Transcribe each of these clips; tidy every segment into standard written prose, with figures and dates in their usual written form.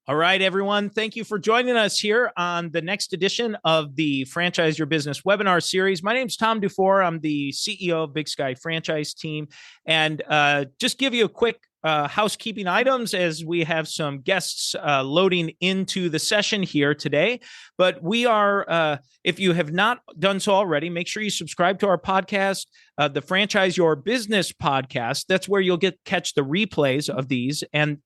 All right, everyone. Thank you for joining us here on the next edition of the Franchise Your Business webinar series. My name is Tom Dufour. I'm the CEO of Big Sky Franchise Team. And just give you a quick housekeeping items as we have some guests loading into the session here today. But we are, if you have not done so already, make sure you subscribe to our podcast, the Franchise Your Business podcast. That's where you'll catch the replays of these, and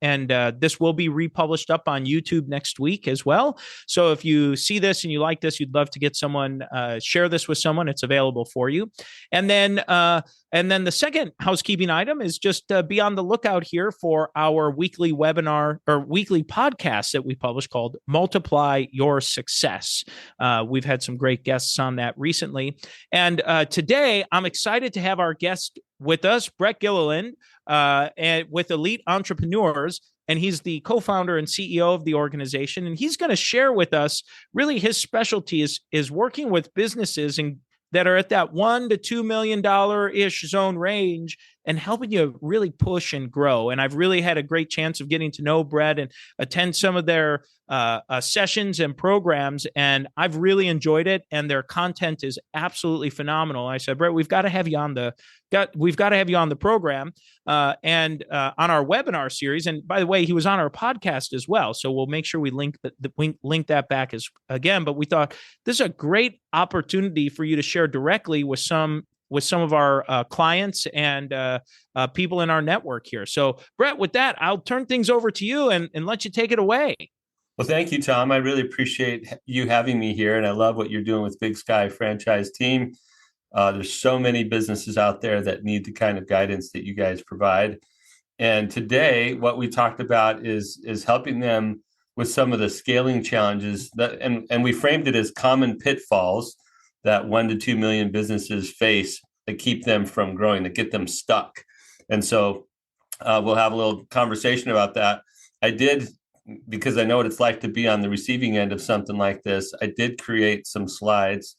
this will be republished up on YouTube next week as well. So if you see this and you like this, you'd love to get someone, share this with someone. It's available for you. And then the second housekeeping item is just be on the lookout here for our weekly webinar or weekly podcast that we publish called Multiply Your Success. We've had some great guests on that recently. And today I'm excited to have our guest with us, Brett Gilliland, and with Elite Entrepreneurs. And he's the co-founder and CEO of the organization. And he's going to share with us really his specialty is working with businesses and that are at that $1 to $2 million-ish zone range and helping you really push and grow. And I've really had a great chance of getting to know Brett and attend some of their sessions and programs, and I've really enjoyed it. And their content is absolutely phenomenal. I said, Brett, we've got to have you on the program and on our webinar series. And by the way, he was on our podcast as well, so we'll make sure we link that back again. But we thought this is a great opportunity for you to share directly with some of our clients and people in our network here. So, Brett, with that, I'll turn things over to you and let you take it away. Well, thank you, Tom. I really appreciate you having me here, and I love what you're doing with Big Sky Franchise Team. There's so many businesses out there that need the kind of guidance that you guys provide. And today, what we talked about is helping them with some of the scaling challenges and we framed it as common pitfalls that 1 to 2 million businesses face that keep them from growing, that get them stuck. And so we'll have a little conversation about that. I did, because I know what it's like to be on the receiving end of something like this, I did create some slides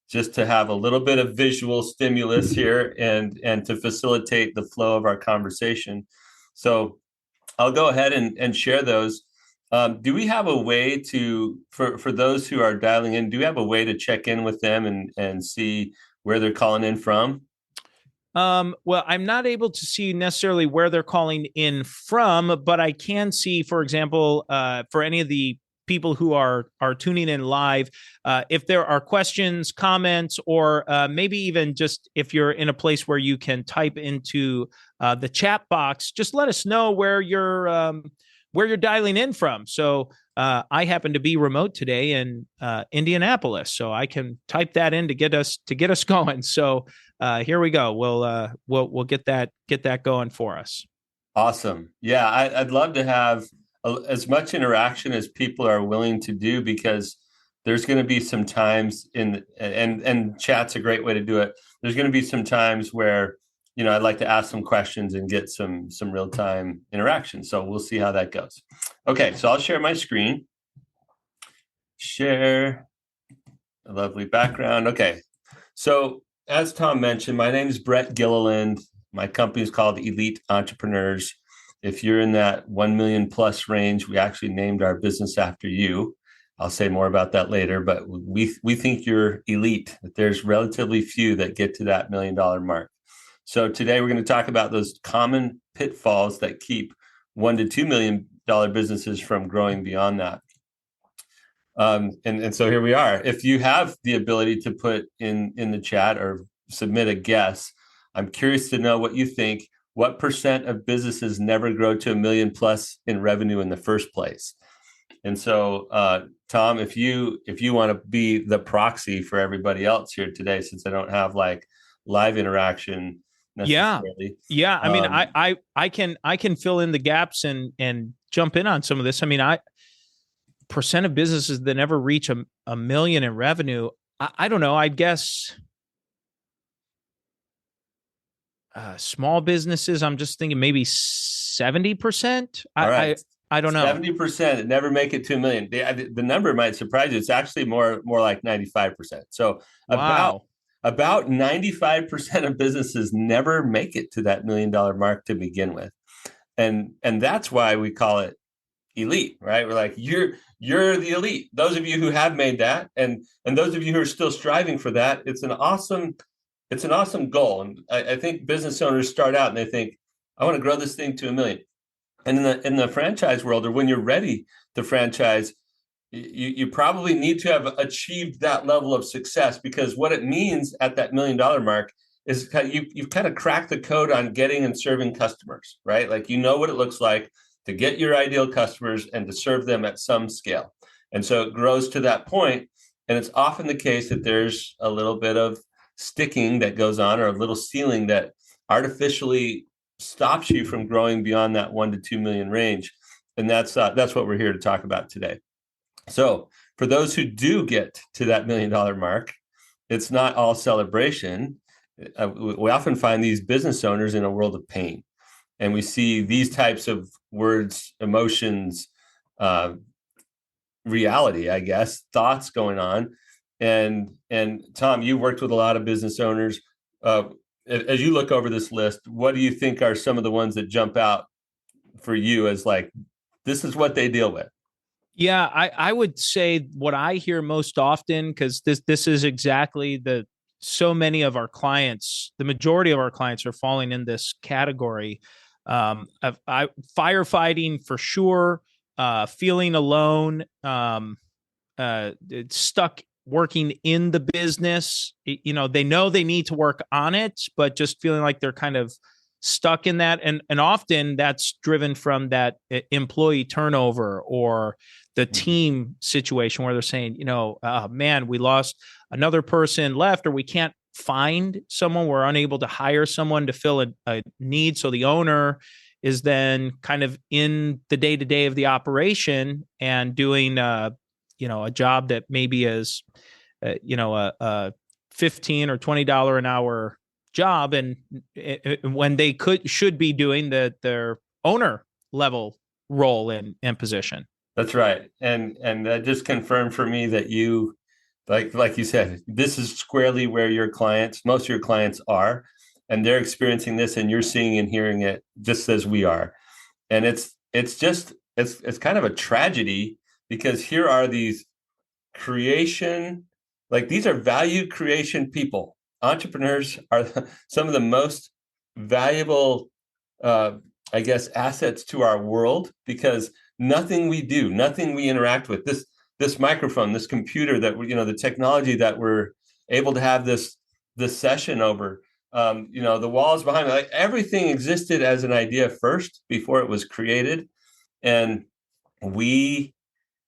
just to have a little bit of visual stimulus here and to facilitate the flow of our conversation. So I'll go ahead and share those. Do we have a way to, for those who are dialing in, do we have a way to check in with them and see where they're calling in from? Well, I'm not able to see necessarily where they're calling in from, but I can see, for example, for any of the people who are tuning in live, if there are questions, comments, or maybe even just if you're in a place where you can type into the chat box, just let us know where you're dialing in from. So I happen to be remote today in Indianapolis, so I can type that in to get us going. So here we go. We'll get that going for us. Awesome. Yeah, I'd love to have as much interaction as people are willing to do, because there's going to be some times and chat's a great way to do it. There's going to be some times where, I'd like to ask some questions and get some real-time interaction. So we'll see how that goes. Okay, so I'll share my screen. Share a lovely background. Okay, so as Tom mentioned, my name is Brett Gilliland. My company is called Elite Entrepreneurs. If you're in that 1 million plus range, we actually named our business after you. I'll say more about that later, but we think you're elite, that there's relatively few that get to that $1 million mark. So today we're going to talk about those common pitfalls that keep $1 to $2 million businesses from growing beyond that. And so here we are. If you have the ability to put in the chat or submit a guess, I'm curious to know what you think. What percent of businesses never grow to $1 million plus in revenue in the first place? And so, Tom, if you want to be the proxy for everybody else here today, since I don't have like live interaction necessarily. Yeah. I mean, I can fill in the gaps and jump in on some of this. I mean, percent of businesses that never reach a million in revenue. I don't know. I'd guess small businesses, I'm just thinking maybe 70%. All right. I don't know. 70% that never make it to $1 million. The number might surprise you. It's actually more like 95%. So wow. About 95% of businesses never make it to that $1 million mark to begin with. And that's why we call it elite, right? We're like, you're the elite. Those of you who have made that, and those of you who are still striving for that, it's an awesome goal. And I think business owners start out and they think, I want to grow this thing to 1 million. And in the franchise world, or when you're ready to franchise, you probably need to have achieved that level of success, because what it means at that $1 million mark is you've kind of cracked the code on getting and serving customers, right? Like, you know what it looks like to get your ideal customers and to serve them at some scale. And so it grows to that point, and it's often the case that there's a little bit of sticking that goes on, or a little ceiling that artificially stops you from growing beyond that 1 to 2 million range. And that's what we're here to talk about today. So for those who do get to that $1 million mark, it's not all celebration. We often find these business owners in a world of pain, and we see these types of words, emotions, reality, I guess, thoughts going on. And Tom, you worked with a lot of business owners. As you look over this list, what do you think are some of the ones that jump out for you as like, this is what they deal with? Yeah, I would say what I hear most often, because this is exactly so many of our clients, the majority of our clients are falling in this category. Firefighting for sure, feeling alone, stuck working in the business. They know they need to work on it, but just feeling like they're kind of stuck in that. And often that's driven from that employee turnover or the team situation where they're saying, man, we lost another person, left, or we can't find someone. We're unable to hire someone to fill a need. So the owner is then kind of in the day-to-day of the operation and doing, a job that maybe is, a $15 or $20 an hour job, and when they should be doing their owner level role and position. That's right. And that just confirmed for me that you, like you said, this is squarely where most of your clients are, and they're experiencing this, and you're seeing and hearing it just as we are. And it's kind of a tragedy, because here are these these are value creation people. Entrepreneurs are some of the most valuable, assets to our world, because nothing we do, nothing we interact with, this microphone, this computer, that the technology that we're able to have this session over, the walls behind it, like, everything existed as an idea first before it was created. And we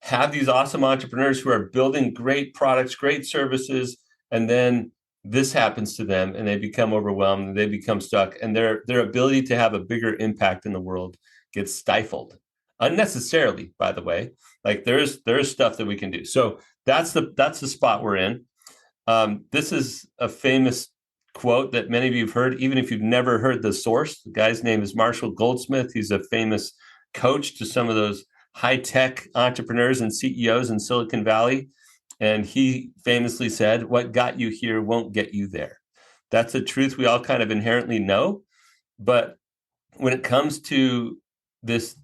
have these awesome entrepreneurs who are building great products, great services, and then this happens to them and they become overwhelmed and they become stuck, and their ability to have a bigger impact in the world gets stifled unnecessarily, by the way. Like, there's stuff that we can do. So that's the spot we're in. This is a famous quote that many of you have heard, even if you've never heard the source. The guy's name is Marshall Goldsmith. He's a famous coach to some of those high-tech entrepreneurs and CEOs in Silicon Valley. And he famously said, what got you here won't get you there. That's a truth we all kind of inherently know. But when it comes to this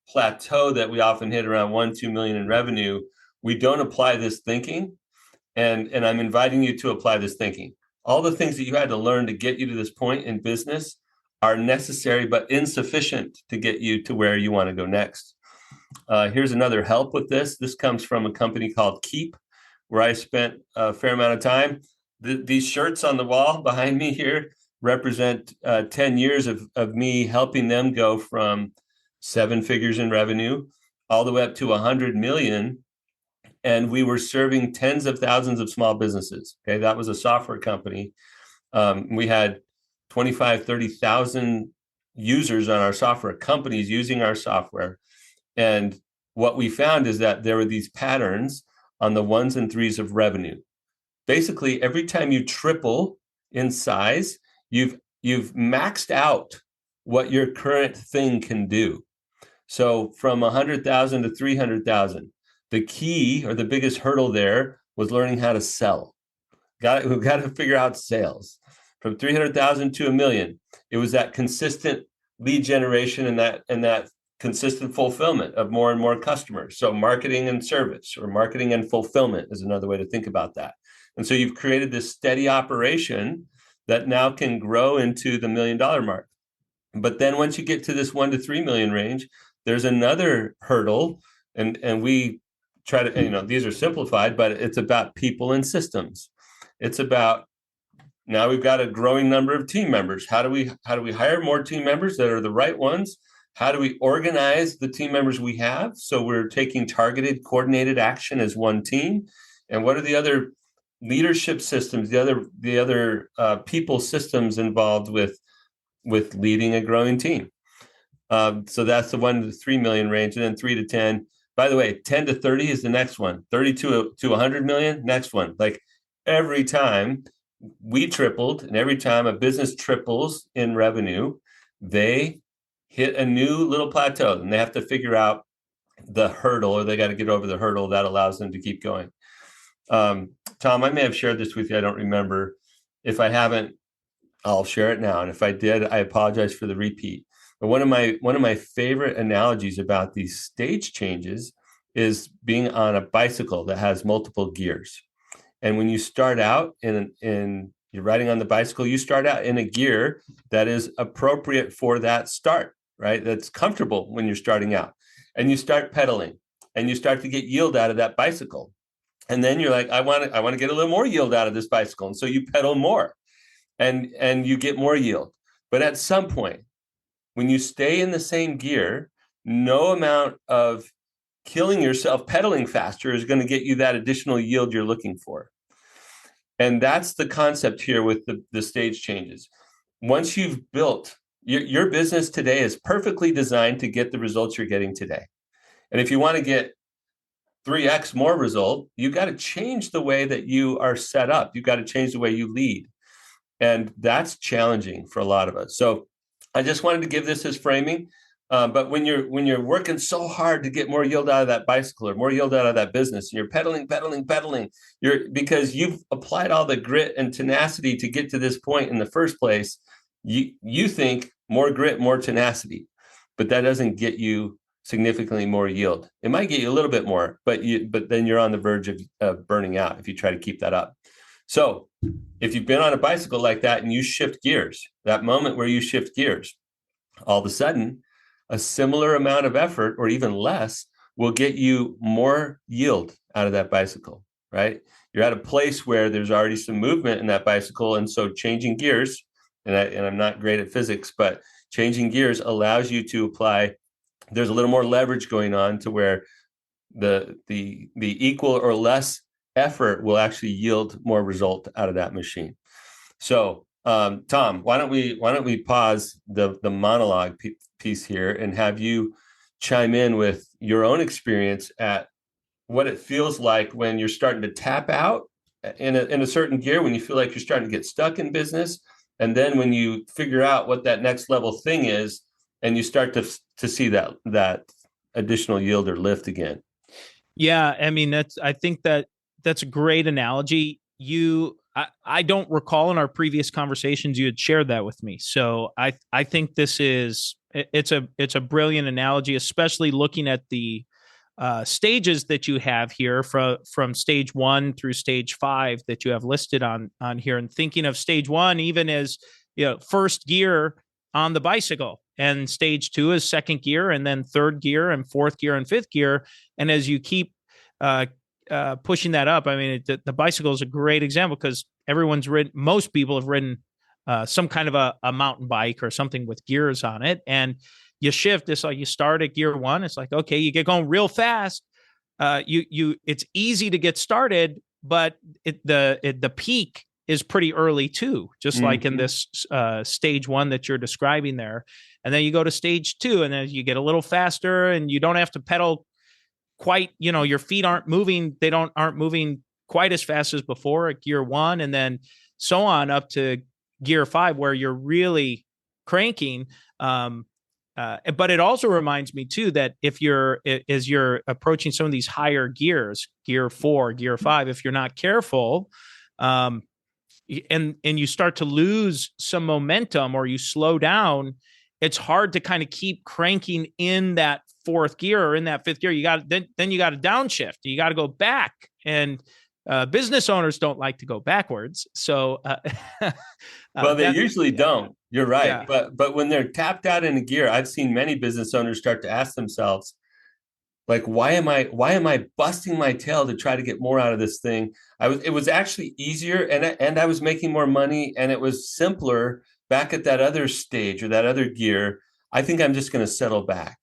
plateau that we often hit around 1-2 million in revenue, we don't apply this thinking. And I'm inviting you to apply this thinking. All the things that you had to learn to get you to this point in business are necessary but insufficient to get you to where you want to go next. Here's another help with this. This comes from a company called Keep, where I spent a fair amount of time. These shirts on the wall behind me here represent 10 years of me helping them go from 7 figures in revenue all the way up to 100 million. And we were serving tens of thousands of small businesses. Okay, that was a software company. We had 25, 30,000 users on our software, companies using our software. And what we found is that there were these patterns on the 1s and 3s of revenue. Basically, every time you triple in size, you've maxed out what your current thing can do. So from 100,000 to 300,000, the key, or the biggest hurdle there, was learning how to sell. We've got to figure out sales. From 300,000 to 1 million, it was that consistent lead generation and that consistent fulfillment of more and more customers. So marketing and service, or marketing and fulfillment, is another way to think about that. And so you've created this steady operation that now can grow into the $1 million mark. But then once you get to this 1 to 3 million range, there's another hurdle. And we try to, these are simplified, but it's about people and systems. It's about, now we've got a growing number of team members. How do we hire more team members that are the right ones? How do we organize the team members we have so we're taking targeted, coordinated action as one team? And what are the other leadership systems, the other people systems involved with leading a growing team? So that's the 1 to 3 million range, and then 3 to 10. By the way, 10 to 30 is the next one. 30 to 100 million, next one. Like every time we tripled, and every time a business triples in revenue, they hit a new little plateau, and they have to figure out the hurdle, or they got to get over the hurdle that allows them to keep going. Tom, I may have shared this with you. I don't remember. If I haven't, I'll share it now. And if I did, I apologize for the repeat. But one of my favorite analogies about these stage changes is being on a bicycle that has multiple gears. And when you start out you're riding on the bicycle, you start out in a gear that is appropriate for that start, right? That's comfortable when you're starting out. And you start pedaling, and you start to get yield out of that bicycle. And then you're like, I want to get a little more yield out of this bicycle. And so you pedal more, and you get more yield. But at some point, when you stay in the same gear, no amount of killing yourself pedaling faster is going to get you that additional yield you're looking for. And that's the concept here with the stage changes. Once you've built, your business today is perfectly designed to get the results you're getting today. And if you want to get 3x more result, you got to change the way that you are set up. You got to change the way you lead. And that's challenging for a lot of us. So I just wanted to give this as framing. But when you're working so hard to get more yield out of that bicycle, or more yield out of that business, and you're pedaling, because you've applied all the grit and tenacity to get to this point in the first place, you think more grit, more tenacity, but that doesn't get you significantly more yield. It might get you a little bit more, but then you're on the verge of burning out if you try to keep that up. So if you've been on a bicycle like that and you shift gears, that moment where you shift gears, all of a sudden, a similar amount of effort, or even less, will get you more yield out of that bicycle, right? You're at a place where there's already some movement in that bicycle. And so changing gears, and I'm not great at physics, but changing gears allows you to apply, there's a little more leverage going on to where the equal or less effort will actually yield more result out of that machine. So Tom, why don't we pause the monologue piece here and have you chime in with your own experience at what it feels like when you're starting to tap out in a certain gear, when you feel like you're starting to get stuck in business, and then when you figure out what that next level thing is, and you start to see that additional yield or lift again. Yeah, I mean, I think that's a great analogy. I don't recall in our previous conversations you had shared that with me. So I think it's a brilliant analogy, especially looking at the stages that you have here from stage 1 through stage 5 that you have listed on here, and thinking of stage 1 even as, first gear on the bicycle, and stage 2 is second gear, and then third gear and fourth gear and fifth gear. And as you keep pushing that up, I mean, the bicycle is a great example, because most people have ridden some kind of a mountain bike or something with gears on it, and you shift. It's like you start at gear 1. It's like, okay, you get going real fast. It's easy to get started, but the peak is pretty early too, just like in this stage 1 that you're describing there. And then you go to stage 2, and then you get a little faster, and you don't have to pedal quite, your feet aren't moving. They aren't moving quite as fast as before at gear 1. And then so on up to gear 5, where you're really cranking. But it also reminds me too, that as you're approaching some of these higher gears, gear 4, gear 5, if you're not careful, and you start to lose some momentum, or you slow down, it's hard to kind of keep cranking in that fourth gear or in that fifth gear. You got then you got to downshift. You got to go back, and business owners don't like to go backwards. So, well, they usually don't. You're right. Yeah. But when they're tapped out in a gear, I've seen many business owners start to ask themselves, like, why am I busting my tail to try to get more out of this thing? It was actually easier, and I was making more money, and it was simpler back at that other stage or that other gear. I think I'm just going to settle back.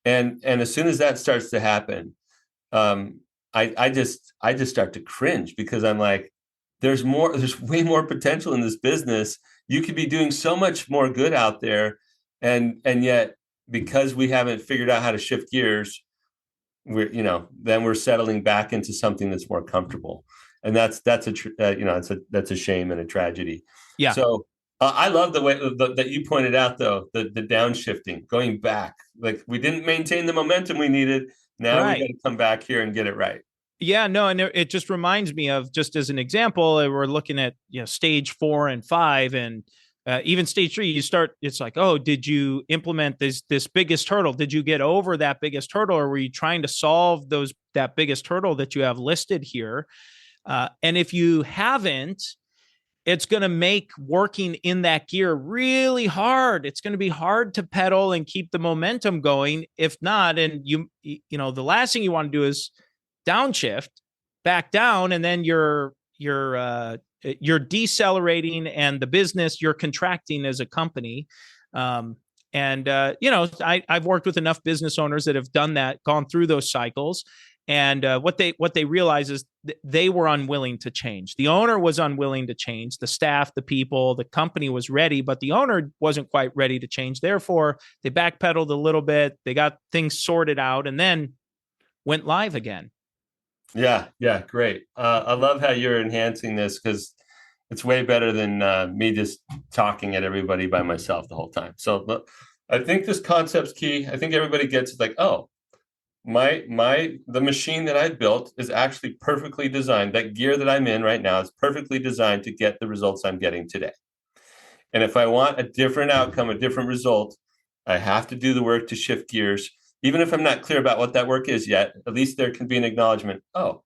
And as soon as that starts to happen, I just start to cringe, because I'm like, there's way more potential in this business. You could be doing so much more good out there, and yet, because we haven't figured out how to shift gears, then we're settling back into something that's more comfortable, and that's a shame and a tragedy. Yeah. So I love the way that you pointed out, though, the downshifting, going back. Like, we didn't maintain the momentum we needed. Now we got to come back here and get it right. Yeah, no, and it just reminds me of, just as an example, we're looking at stage 4 and 5, and even stage 3. It's like, oh, did you implement this biggest hurdle? Did you get over that biggest hurdle, or were you trying to solve that biggest hurdle that you have listed here? And if you haven't, it's going to make working in that gear really hard. It's going to be hard to pedal and keep the momentum going. If not, and the last thing you want to do is downshift back down, and then you're decelerating, and the business, you're contracting as a company. I've worked with enough business owners that have done that, gone through those cycles. And what they realize is they were unwilling to change. The owner was unwilling to change. The staff, the people, the company was ready, but the owner wasn't quite ready to change. Therefore, they backpedaled a little bit. They got things sorted out, and then went live again. Yeah, great. I love how you're enhancing this, because it's way better than me just talking at everybody by myself the whole time. So I think this concept's key. I think everybody gets it, like, oh, the machine that I built is actually perfectly designed. That gear that I'm in right now is perfectly designed to get the results I'm getting today. And if I want a different outcome, a different result, I have to do the work to shift gears. Even if I'm not clear about what that work is yet, at least there can be an acknowledgement. Oh,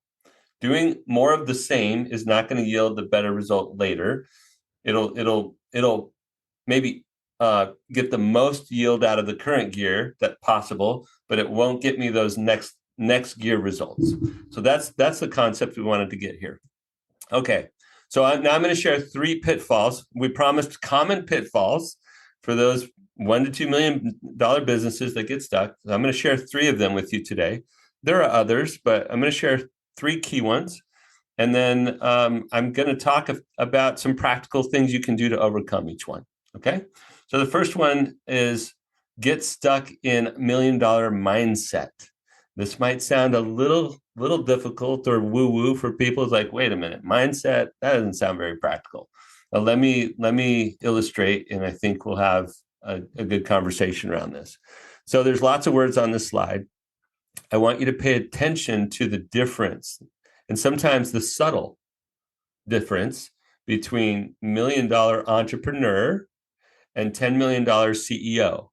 doing more of the same is not going to yield the better result later. It'll maybe get the most yield out of the current gear that possible, but it won't get me those next gear results. So that's the concept we wanted to get here. Okay, so now I'm going to share 3 pitfalls. We promised common pitfalls for those $1 to $2 million businesses that get stuck. So I'm going to share 3 of them with you today. There are others, but I'm going to share 3 key ones. And then I'm going to talk about some practical things you can do to overcome each one. Okay. So the first one is get stuck in $1 million mindset. This might sound a little difficult or woo-woo for people. It's like, wait a minute, mindset, that doesn't sound very practical. Let me illustrate, and I think we'll have a good conversation around this. So there's lots of words on this slide. I want you to pay attention to the difference, and sometimes the subtle difference, between $1 million entrepreneur and $10 million CEO.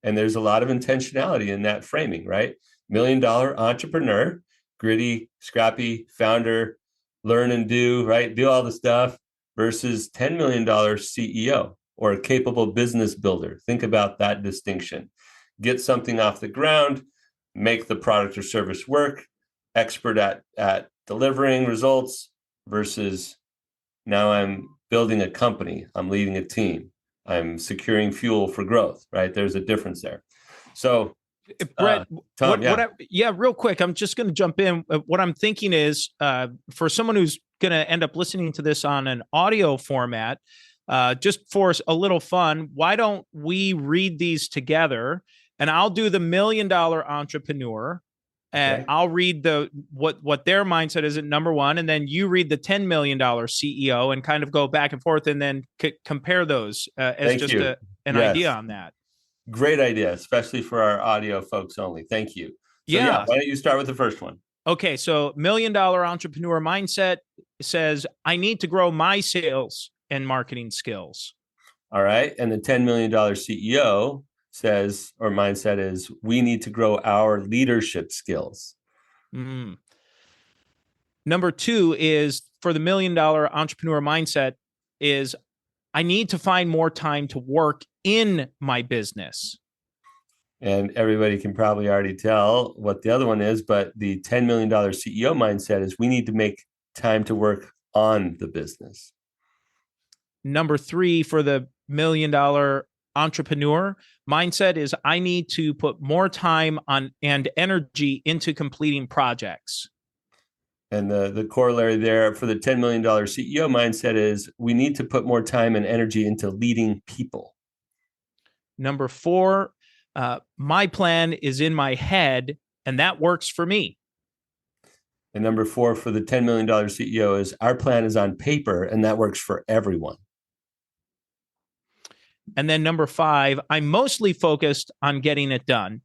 And there's a lot of intentionality in that framing, right? $1 million entrepreneur, gritty, scrappy, founder, learn and do, right? Do all the stuff, versus $10 million CEO, or a capable business builder. Think about that distinction. Get something off the ground, make the product or service work, expert at delivering results, versus now I'm building a company, I'm leading a team, I'm securing fuel for growth, right? There's a difference there. So, Brett, Tom, real quick, I'm just going to jump in. What I'm thinking is, for someone who's going to end up listening to this on an audio format, just for a little fun, why don't we read these together? And I'll do the $1 million entrepreneur, and I'll read what their mindset is at number 1, and then you read the $10 million CEO, and kind of go back and forth, and then compare those as just an idea on that. Great idea, especially for our audio folks only. Thank you. So why don't you start with the first one? Okay, so $1 million entrepreneur mindset says, I need to grow my sales and marketing skills. All right. And the $10 million CEO says, or mindset is, we need to grow our leadership skills. Mm. Number two is for the $1 million entrepreneur mindset is I need to find more time to work in my business. And everybody can probably already tell what the other one is, but the $10 million CEO mindset is we need to make time to work on the business. Number three for the $1 million entrepreneur mindset is I need to put more time on and energy into completing projects. And the corollary there for the $10 million CEO mindset is we need to put more time and energy into leading people. Number four, my plan is in my head, and that works for me. And number four for the $10 million CEO is our plan is on paper, and that works for everyone. And then number five, I'm mostly focused on getting it done.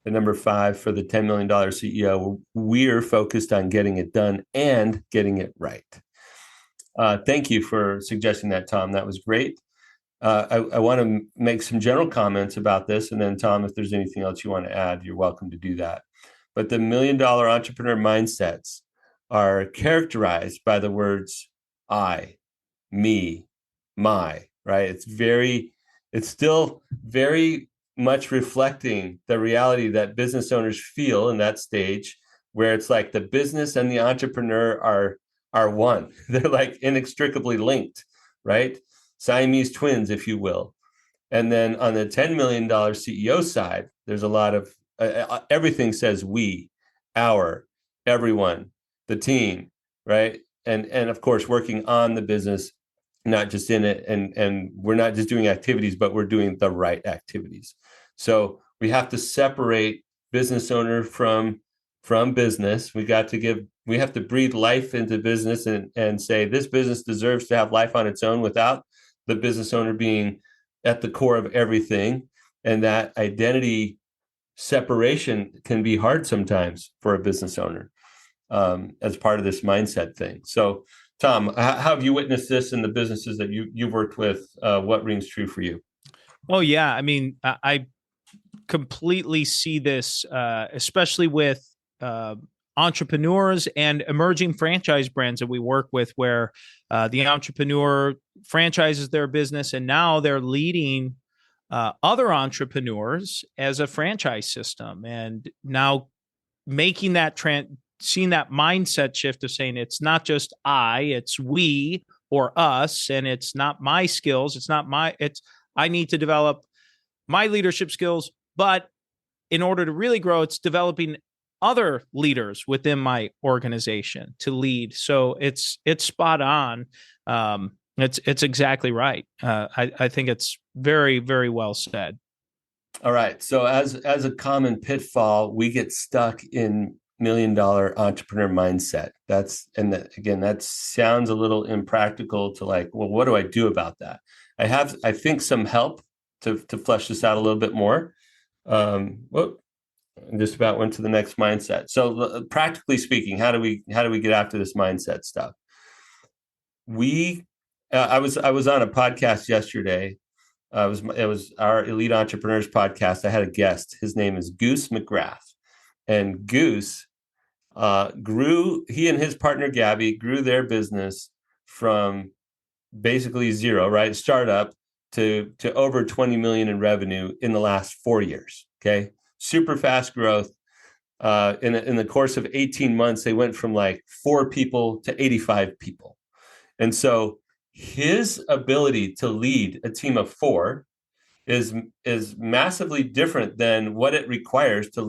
And number five for the $10 million CEO, we're focused on getting it done and getting it right. Thank you for suggesting that, Tom. That was great. I want to make some general comments about this. And then, Tom, if there's anything else you want to add, you're welcome to do that. But the $1 million entrepreneur mindsets are characterized by the words I, me, my, right? It's still very much reflecting the reality that business owners feel in that stage where it's like the business and the entrepreneur are one. They're like inextricably linked, right? Siamese twins, if you will. And then on the $10 million CEO side, there's a lot of everything says we, our, everyone, the team, right? And of course, working on the business, not just in it. And we're not just doing activities, but we're doing the right activities. So we have to separate business owner from business. We have to breathe life into business and say this business deserves to have life on its own without the business owner being at the core of everything. And that identity separation can be hard sometimes for a business owner as part of this mindset thing. So, Tom, how have you witnessed this in the businesses that you've worked with? What rings true for you? Oh, yeah. I mean, I completely see this, especially with entrepreneurs and emerging franchise brands that we work with, where the entrepreneur franchises their business and now they're leading other entrepreneurs as a franchise system, and now making that seeing that mindset shift of saying it's not just it's we or us, and it's not my skills, it's I need to develop my leadership skills, but in order to really grow, it's developing other leaders within my organization to lead. So it's spot on. It's exactly right. I think it's very, very well said. All right. So as a common pitfall, we get stuck in $1 million entrepreneur mindset. That sounds a little impractical to like, well, what do I do about that? I think some help to flesh this out a little bit more. Just about went to the next mindset. So practically speaking, how do we get after this mindset stuff? I was on a podcast yesterday. It was our Elite Entrepreneurs podcast. I had a guest. His name is Goose McGrath, and Goose he and his partner Gabby grew their business from basically zero, right, startup to over 20 million in revenue in the last 4 years. Okay, super fast growth. In the course of 18 months, they went from like 4 people to 85 people. And so his ability to lead a team of 4 is massively different than what it requires to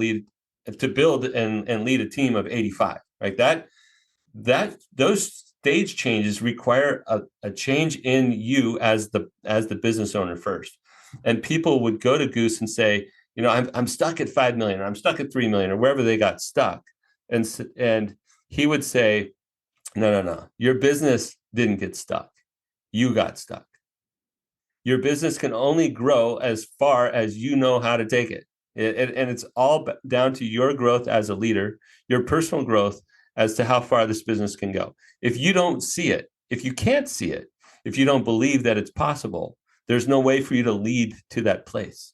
build and lead a team of 85. Right? Those stage changes require a change in you as the business owner first. And people would go to Goose and say, I'm stuck at 5 million, or I'm stuck at 3 million, or wherever they got stuck. And he would say, no, your business didn't get stuck. You got stuck. Your business can only grow as far as you know how to take it. And it's all down to your growth as a leader, your personal growth as to how far this business can go. If you don't see it, if you can't see it, if you don't believe that it's possible, there's no way for you to lead to that place.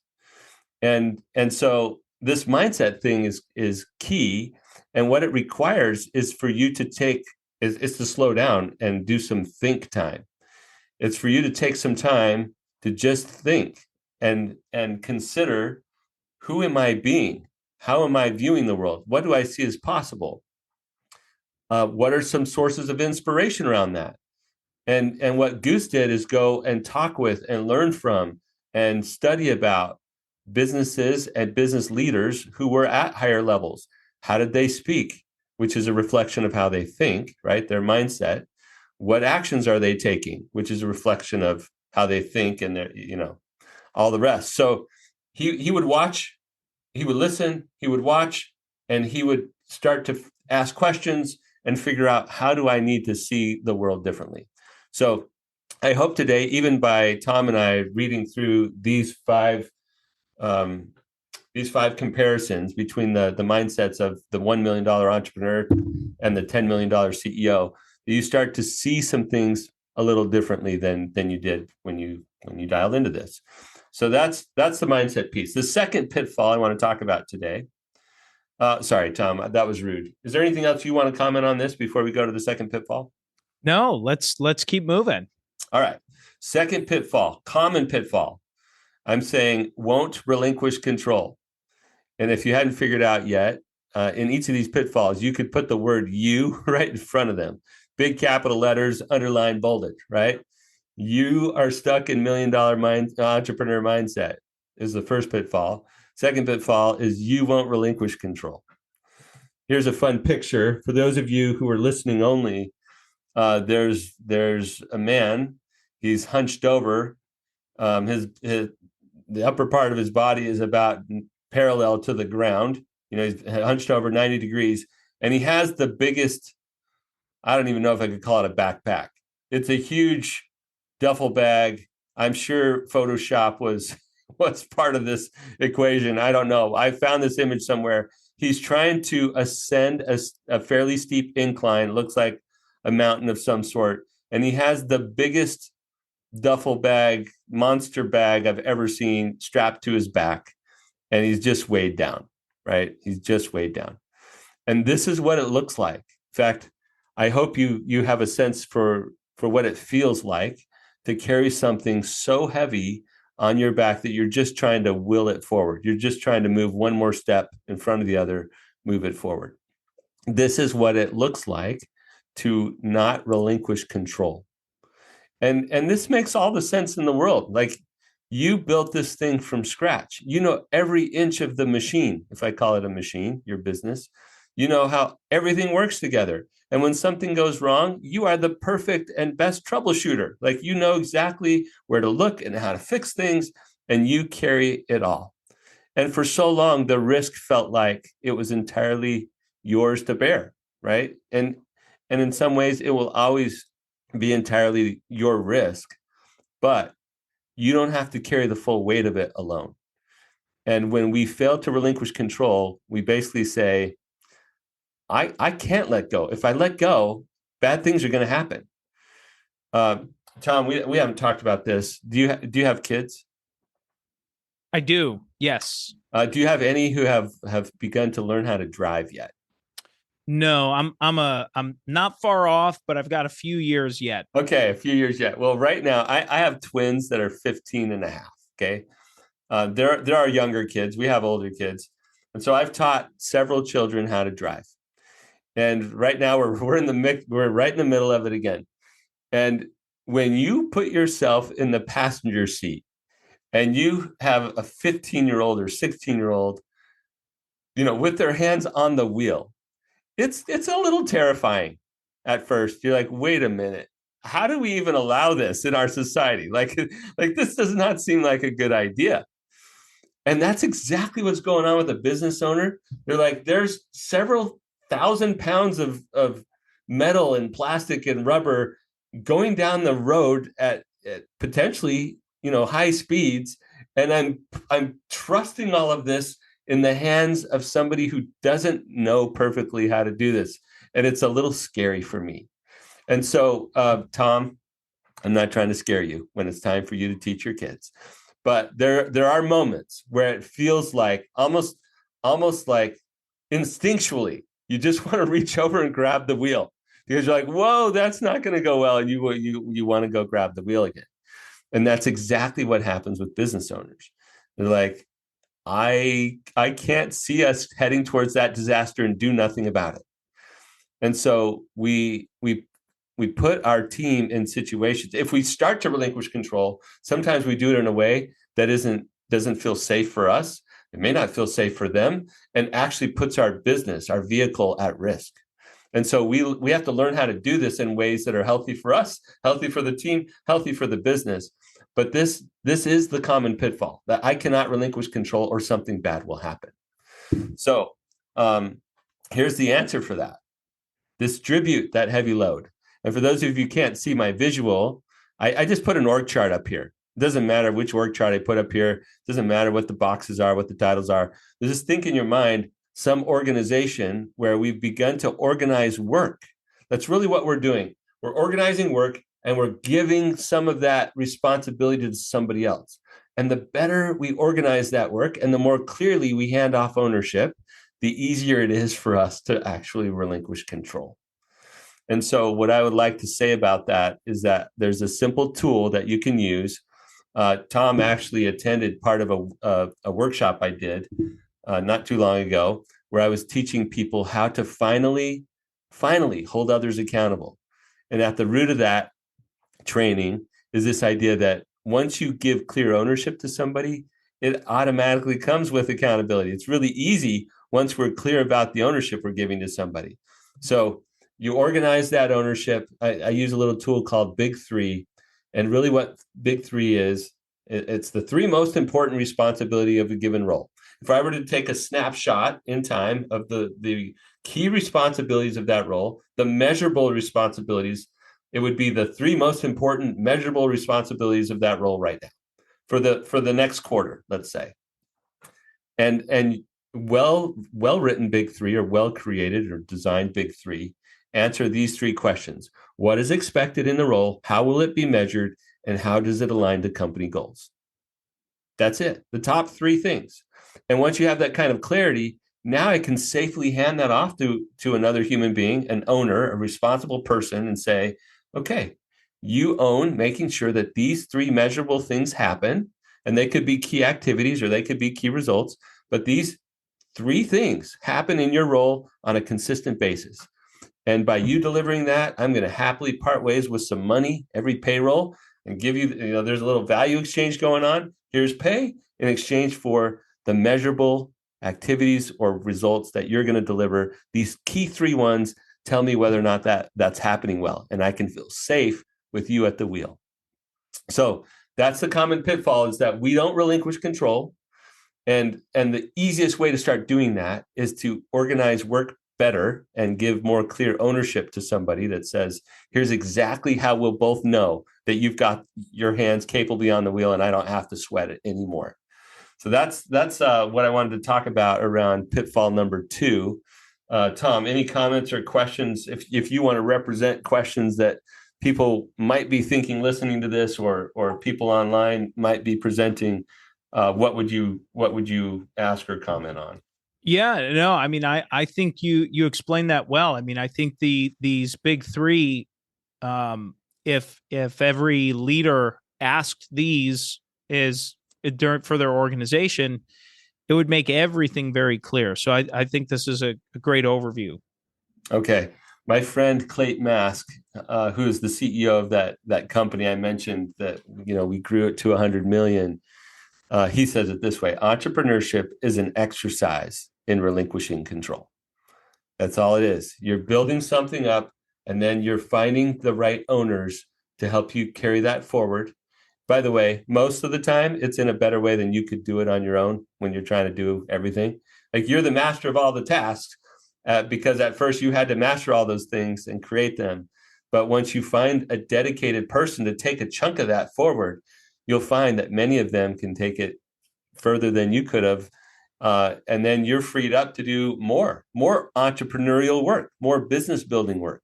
And so this mindset thing is key. And what it requires is for you to is to slow down and do some think time. It's for you to take some time to just think and consider, who am I being? How am I viewing the world? What do I see as possible? What are some sources of inspiration around that? And what Goose did is go and talk with and learn from and study about businesses and business leaders who were at higher levels. How did they speak? Which is a reflection of how they think, right? Their mindset. What actions are they taking? Which is a reflection of how they think and their, all the rest. So he would watch, he would listen, he would watch, and he would start to ask questions and figure out, how do I need to see the world differently? So I hope today, even by Tom and I reading through these five comparisons between the mindsets of the $1 million entrepreneur and the $10 million CEO, you start to see some things a little differently than you did when you dialed into this. So that's the mindset piece. The second pitfall I want to talk about today. Sorry, Tom, that was rude. Is there anything else you want to comment on this before we go to the second pitfall? No, let's keep moving. All right. Second pitfall, common pitfall. I'm saying won't relinquish control. And if you hadn't figured out yet, in each of these pitfalls, you could put the word "you" right in front of them. Big capital letters, underlined, bolded, right? You are stuck in $1 million entrepreneur mindset is the first pitfall. Second pitfall is you won't relinquish control. Here's a fun picture. For those of you who are listening only, there's a man. He's hunched over. The upper part of his body is about parallel to the ground. He's hunched over 90 degrees, and he has the biggest, I don't even know if I could call it a backpack. It's a huge duffel bag. I'm sure Photoshop was part of this equation. I don't know. I found this image somewhere. He's trying to ascend a fairly steep incline. It looks like a mountain of some sort. And he has the biggest duffel bag, monster bag I've ever seen strapped to his back. And he's just weighed down, right? He's just weighed down. And this is what it looks like. In fact, I hope you have a sense for what it feels like to carry something so heavy on your back that you're just trying to will it forward. You're just trying to move one more step in front of the other, move it forward. This is what it looks like to not relinquish control. And this makes all the sense in the world. Like, you built this thing from scratch. You know every inch of the machine, if I call it a machine, your business. You know how everything works together. And when something goes wrong, you are the perfect and best troubleshooter. Like, you know exactly where to look and how to fix things, and you carry it all. And for so long, the risk felt like it was entirely yours to bear, right? And in some ways, it will always be entirely your risk, but you don't have to carry the full weight of it alone. And when we fail to relinquish control, we basically say, I can't let go. If I let go, bad things are going to happen. Tom, we haven't talked about this. Do you have kids? I do. Yes. Do you have any who have begun to learn how to drive yet? No, I'm not far off, but I've got a few years yet. Okay, a few years yet. Well, right now I have twins that are 15 and a half. Okay. There are younger kids. We have older kids. And so I've taught several children how to drive. And right now we're in the mix, we're right in the middle of it again. And when you put yourself in the passenger seat and you have a 15-year-old or 16-year-old, with their hands on the wheel, it's a little terrifying at first. You're like, wait a minute, how do we even allow this in our society? Like this does not seem like a good idea. And that's exactly what's going on with a business owner. They're like, there's several 1,000 pounds of metal and plastic and rubber going down the road at potentially, high speeds. And I'm trusting all of this in the hands of somebody who doesn't know perfectly how to do this. And it's a little scary for me. And so, Tom, I'm not trying to scare you when it's time for you to teach your kids. But there are moments where it feels like almost like instinctually, you just want to reach over and grab the wheel because you're like, whoa, that's not going to go well. And you want to go grab the wheel again. And that's exactly what happens with business owners. They're like, I can't see us heading towards that disaster and do nothing about it. And so we put our team in situations. If we start to relinquish control, sometimes we do it in a way that doesn't feel safe for us. It may not feel safe for them, and actually puts our business, our vehicle, at risk. And so we have to learn how to do this in ways that are healthy for us, healthy for the team, healthy for the business. But this is the common pitfall, that I cannot relinquish control or something bad will happen. So here's the answer for that. Distribute that heavy load. And for those of you who can't see my visual, I just put an org chart up here. It doesn't matter which org chart I put up here. It doesn't matter what the boxes are, what the titles are. Just think in your mind some organization where we've begun to organize work. That's really what we're doing. We're organizing work and we're giving some of that responsibility to somebody else. And the better we organize that work and the more clearly we hand off ownership, the easier it is for us to actually relinquish control. And so what I would like to say about that is that there's a simple tool that you can use. Tom actually attended part of a workshop I did not too long ago, where I was teaching people how to finally hold others accountable. And at the root of that training is this idea that once you give clear ownership to somebody, it automatically comes with accountability. It's really easy once we're clear about the ownership we're giving to somebody. So you organize that ownership. I use a little tool called Big Three. And really what Big Three is, it's the three most important responsibility of a given role. If I were to take a snapshot in time of the key responsibilities of that role, the measurable responsibilities, it would be the three most important measurable responsibilities of that role right now for the next quarter, let's say. And well written Big Three, or well created or designed Big Three, answer these three questions. What is expected in the role? How will it be measured? And how does it align to company goals? That's it. The top three things. And once you have that kind of clarity, now I can safely hand that off to another human being, an owner, a responsible person, and say, okay, you own making sure that these three measurable things happen. And they could be key activities or they could be key results. But these three things happen in your role on a consistent basis. And by you delivering that, I'm going to happily part ways with some money every payroll and give you, there's a little value exchange going on. Here's pay in exchange for the measurable activities or results that you're going to deliver. These key three ones tell me whether or not that's happening well. And I can feel safe with you at the wheel. So that's the common pitfall, is that we don't relinquish control. And the easiest way to start doing that is to organize work better and give more clear ownership to somebody that says, here's exactly how we'll both know that you've got your hands capably on the wheel and I don't have to sweat it anymore. So that's what I wanted to talk about around pitfall number 2. Tom, any comments or questions? If you want to represent questions that people might be thinking, listening to this, or people online might be presenting, what would you ask or comment on? Yeah, no, I mean, I think you explained that well. I mean, I think these big three, if every leader asked these is during for their organization, it would make everything very clear. So I think this is a great overview. Okay. My friend Clayton Mask, who is the CEO of that company I mentioned that, we grew it to 100 million. He says it this way: entrepreneurship is an exercise in relinquishing control. That's all it is. You're building something up, and then you're finding the right owners to help you carry that forward. By the way, most of the time, it's in a better way than you could do it on your own when you're trying to do everything. Like, you're the master of all the tasks, because at first you had to master all those things and create them. But once you find a dedicated person to take a chunk of that forward, you'll find that many of them can take it further than you could have. And then you're freed up to do more entrepreneurial work, more business building work.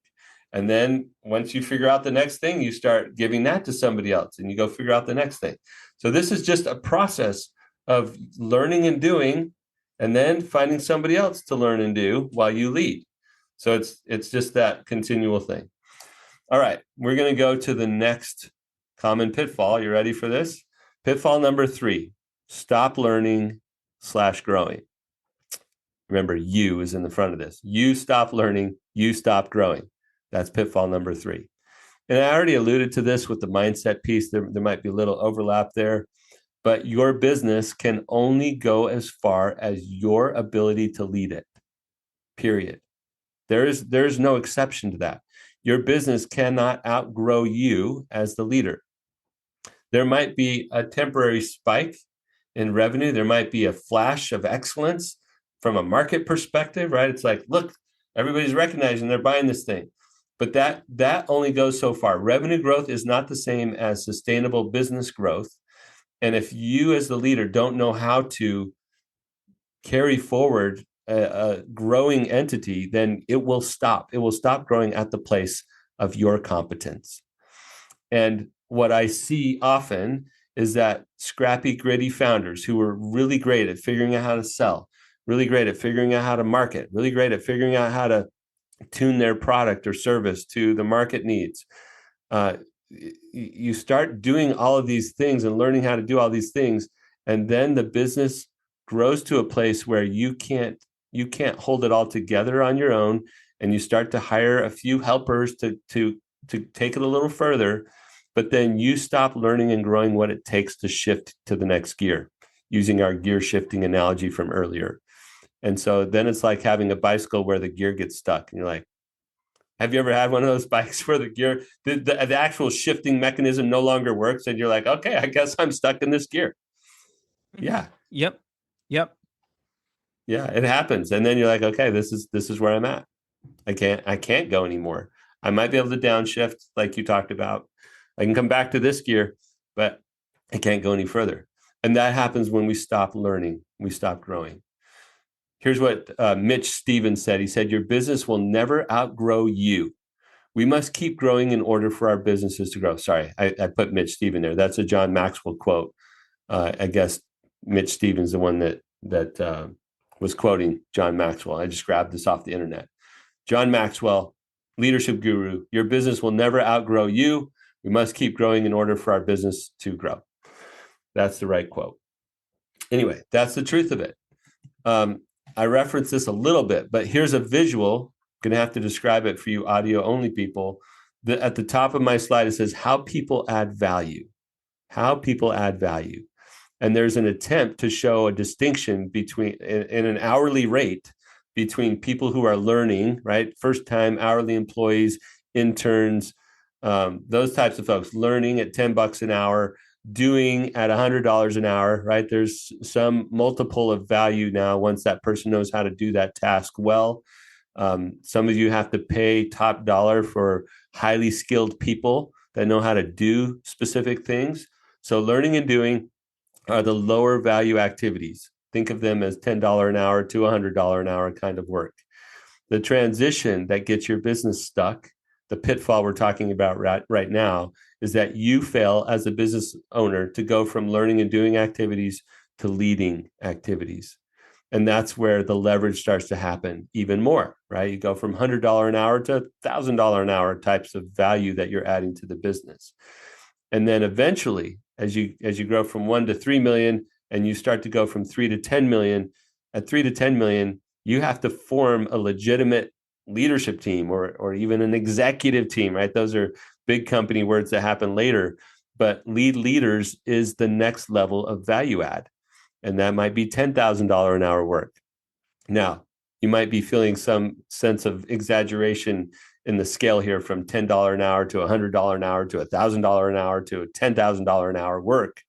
And then once you figure out the next thing, you start giving that to somebody else and you go figure out the next thing. So this is just a process of learning and doing, and then finding somebody else to learn and do while you lead. So it's just that continual thing. All right, we're going to go to the next common pitfall. You ready for this? Pitfall number 3, stop learning/growing. Remember, you is in the front of this. You stop learning, you stop growing. That's pitfall number 3. And I already alluded to this with the mindset piece. There might be a little overlap there, but your business can only go as far as your ability to lead it, period. There's no exception to that. Your business cannot outgrow you as the leader. There might be a temporary spike in revenue. There might be a flash of excellence from a market perspective, right? It's like, look, everybody's recognizing they're buying this thing. But that only goes so far. Revenue growth is not the same as sustainable business growth. And if you as the leader don't know how to carry forward a growing entity, then it will stop. It will stop growing at the place of your competence. And what I see often is that scrappy, gritty founders who are really great at figuring out how to sell, really great at figuring out how to market, really great at figuring out how to tune their product or service to the market needs. You start doing all of these things and learning how to do all these things, and then the business grows to a place where you can't hold it all together on your own, and you start to hire a few helpers to take it a little further, but then you stop learning and growing what it takes to shift to the next gear, using our gear shifting analogy from earlier. And so then it's like having a bicycle where the gear gets stuck. And you're like, have you ever had one of those bikes where the gear, the actual shifting mechanism no longer works? And you're like, okay, I guess I'm stuck in this gear. Yeah. Yep. Yeah, it happens. And then you're like, okay, this is where I'm at. I can't go anymore. I might be able to downshift like you talked about. I can come back to this gear, but I can't go any further. And that happens when we stop learning, we stop growing. Here's what Mitch Stevens said. He said, your business will never outgrow you. We must keep growing in order for our businesses to grow. Sorry, I put Mitch Stevens there. That's a John Maxwell quote. I guess Mitch Stevens, the one that was quoting John Maxwell. I just grabbed this off the internet. John Maxwell, leadership guru, your business will never outgrow you. We must keep growing in order for our business to grow. That's the right quote. Anyway, that's the truth of it. I referenced this a little bit, but here's a visual. I'm going to have to describe it for you audio only people. At the top of my slide, it says how people add value. How people add value. And there's an attempt to show a distinction between in an hourly rate between people who are learning, right? First-time hourly employees, interns, those types of folks learning at $10 an hour, doing at $100 an hour, right? There's some multiple of value now once that person knows how to do that task well. Some of you have to pay top dollar for highly skilled people that know how to do specific things. So learning and doing are the lower value activities. Think of them as $10 an hour to $100 an hour kind of work. The transition that gets your business stuck, the pitfall we're talking about right now, is that you fail as a business owner to go from learning and doing activities to leading activities. And that's where the leverage starts to happen even more, right? You go from $100 an hour to $1,000 an hour types of value that you're adding to the business. And then eventually, as you grow from 1 to 3 million, and you start to go from 3 to 10 million, at 3 to 10 million, you have to form a legitimate leadership team or even an executive team, right? Those are big company words that happen later, but lead leaders is the next level of value add. And that might be $10,000 an hour work. Now, you might be feeling some sense of exaggeration in the scale here from $10 an hour to $100 an hour to $1,000 an hour to $10,000 an hour work.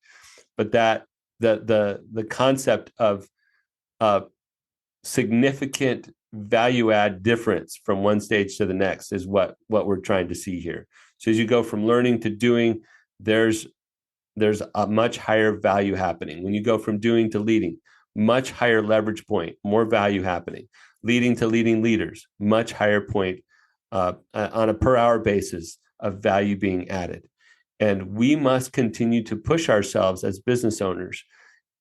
But that the concept of significant value add difference from one stage to the next is what we're trying to see here. So as you go from learning to doing, there's a much higher value happening. When you go from doing to leading, much higher leverage point, more value happening. Leading to leading leaders, much higher point on a per hour basis of value being added. And we must continue to push ourselves as business owners,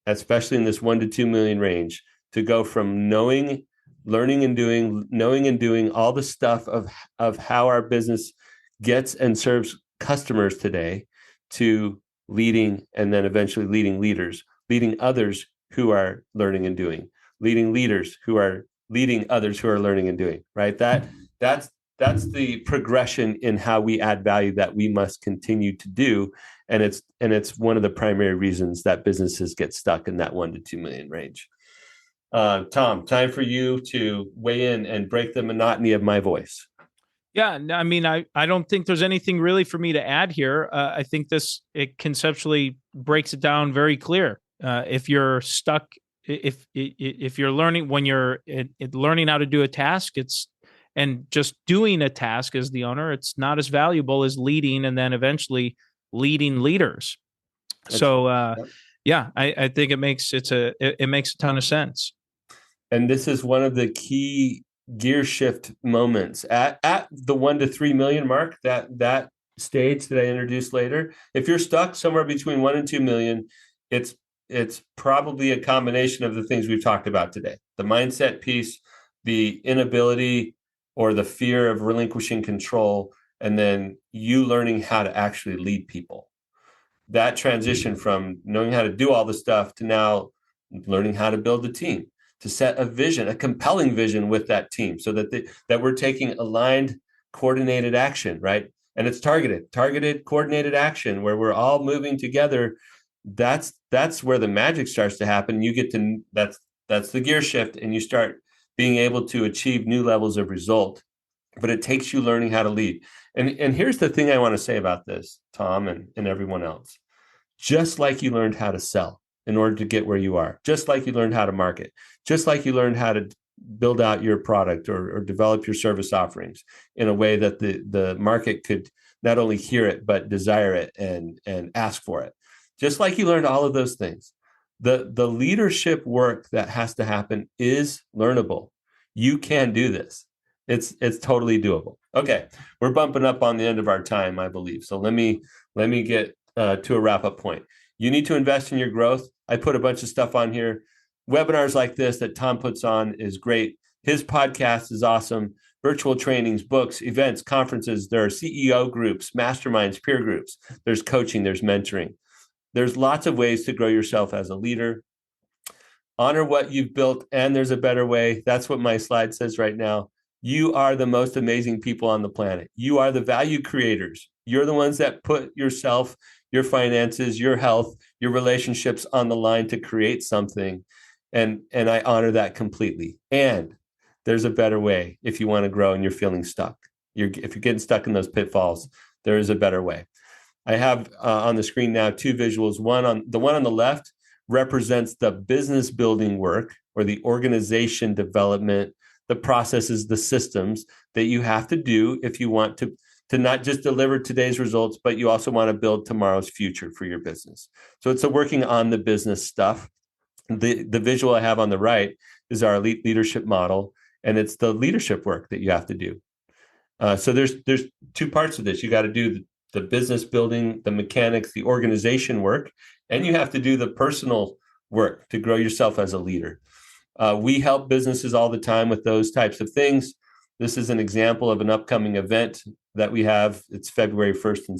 especially in this 1 to 2 million range, to go from knowing, learning and doing all the stuff of how our business gets and serves customers today, to leading, and then eventually leading leaders, leading others who are learning and doing, leading leaders who are leading others who are learning and doing, right? That's the progression in how we add value that we must continue to do. And it's one of the primary reasons that businesses get stuck in that 1 to 2 million range. Tom, time for you to weigh in and break the monotony of my voice. Yeah, I mean, I don't think there's anything really for me to add here. I think it conceptually breaks it down very clear. If you're stuck, if you're learning, when you're learning how to do a task, and just doing a task as the owner, it's not as valuable as leading and then eventually leading leaders. Yeah, I think it makes a ton of sense. And this is one of the key gear shift moments at the 1 to 3 million mark, that stage that I introduced later. If you're stuck somewhere between 1 and 2 million, it's probably a combination of the things we've talked about today: the mindset piece, the inability or the fear of relinquishing control, and then you learning how to actually lead people. That transition from knowing how to do all the stuff to now learning how to build a team, to set a vision, a compelling vision with that team, so that we're taking aligned, coordinated action, right? And it's targeted, coordinated action where we're all moving together. That's where the magic starts to happen. You get to, that's the gear shift, and you start being able to achieve new levels of result. But it takes you learning how to lead. And here's the thing I want to say about this, Tom, and everyone else. Just like you learned how to sell in order to get where you are, just like you learned how to market, just like you learned how to build out your product or develop your service offerings in a way that the market could not only hear it, but desire it and ask for it. Just like you learned all of those things, the leadership work that has to happen is learnable. You can do this. It's totally doable. Okay, we're bumping up on the end of our time, I believe. So let me get to a wrap-up point. You need to invest in your growth. I put a bunch of stuff on here. Webinars like this that Tom puts on is great. His podcast is awesome. Virtual trainings, books, events, conferences. There are CEO groups, masterminds, peer groups. There's coaching, there's mentoring. There's lots of ways to grow yourself as a leader. Honor what you've built, and there's a better way. That's what my slide says right now. You are the most amazing people on the planet. You are the value creators. You're the ones that put yourself, your finances, your health, your relationships on the line to create something. And I honor that completely. And there's a better way if you want to grow and you're feeling stuck. If you're getting stuck in those pitfalls, there is a better way. I have on the screen now 2 visuals. One on the left represents the business building work or the organization development, the processes, the systems that you have to do if you want to not just deliver today's results, but you also want to build tomorrow's future for your business. So it's a working on the business stuff. The visual I have on the right is our elite leadership model, and it's the leadership work that you have to do. So there's 2 parts of this. You got to do the business building, the mechanics, the organization work, and you have to do the personal work to grow yourself as a leader. We help businesses all the time with those types of things. This is an example of an upcoming event that we have. It's February 1st and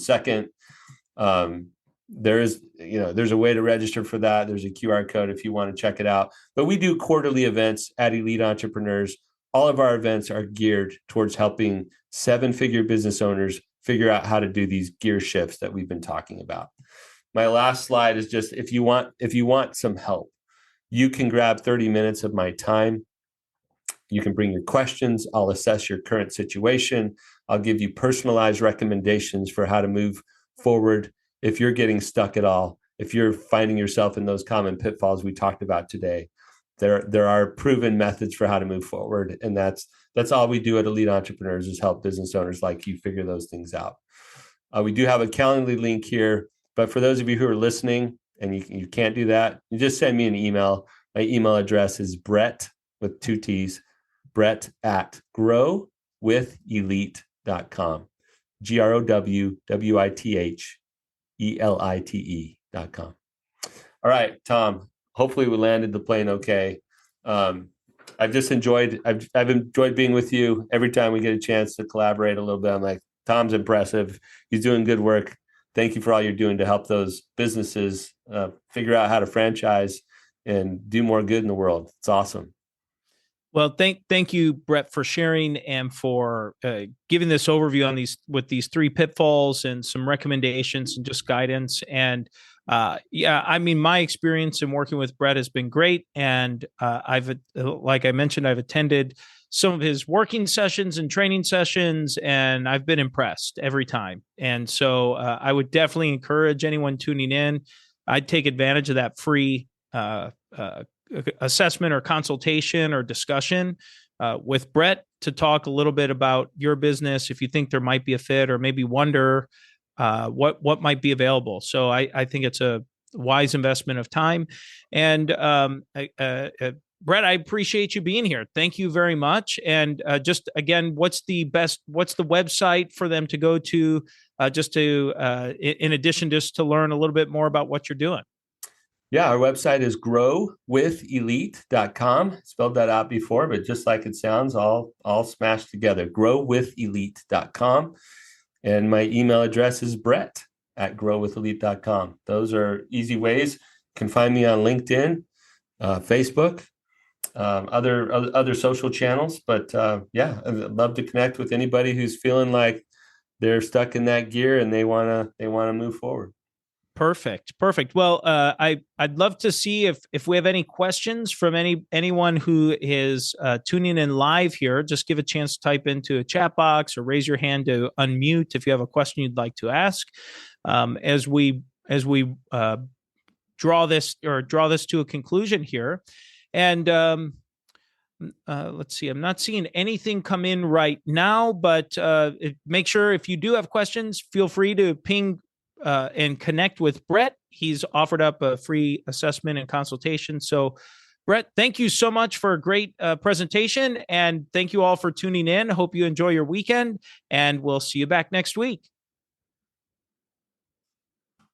2nd. There's a way to register for that. There's a QR code if you want to check it out. But we do quarterly events at Elite Entrepreneurs. All of our events are geared towards helping 7-figure business owners figure out how to do these gear shifts that we've been talking about. My last slide is just if you want some help, you can grab 30 minutes of my time. You can bring your questions. I'll assess your current situation. I'll give you personalized recommendations for how to move forward if you're getting stuck at all, if you're finding yourself in those common pitfalls we talked about today. There are proven methods for how to move forward, and that's all we do at Elite Entrepreneurs is help business owners like you figure those things out. We do have a Calendly link here, but for those of you who are listening and you can't do that, you just send me an email. My email address is Brett with 2 T's, Brett at Grow-Brett growwithelite.com. growwithelite.com. All right, Tom. Hopefully we landed the plane okay. I've enjoyed being with you. Every time we get a chance to collaborate a little bit, I'm like, Tom's impressive. He's doing good work. Thank you for all you're doing to help those businesses figure out how to franchise and do more good in the world. It's awesome. Well, thank you, Brett, for sharing and for giving this overview on these three pitfalls and some recommendations and just guidance. And I mean, my experience in working with Brett has been great. And like I mentioned, I've attended some of his working sessions and training sessions, and I've been impressed every time. And so I would definitely encourage anyone tuning in. I'd take advantage of that free assessment or consultation or discussion with Brett to talk a little bit about your business if you think there might be a fit or maybe wonder what might be available. So I think it's a wise investment of time. And Brett, I appreciate you being here. Thank you very much. And just again, what's the website for them to go to in addition, just to learn a little bit more about what you're doing? Yeah, our website is growwithelite.com. Spelled that out before, but just like it sounds, all smashed together. Growwithelite.com. And my email address is brett@growwithelite.com. Those are easy ways. You can find me on LinkedIn, Facebook, other social channels. But yeah, I'd love to connect with anybody who's feeling like they're stuck in that gear and they wanna move forward. Perfect. Well, I'd love to see if we have any questions from anyone who is tuning in live here. Just give a chance to type into a chat box or raise your hand to unmute if you have a question you'd like to ask. As we draw this to a conclusion here, and let's see. I'm not seeing anything come in right now, but make sure if you do have questions, feel free to ping and connect with Brett. He's offered up a free assessment and consultation. So, Brett, thank you so much for a great presentation. And thank you all for tuning in. Hope you enjoy your weekend, and we'll see you back next week.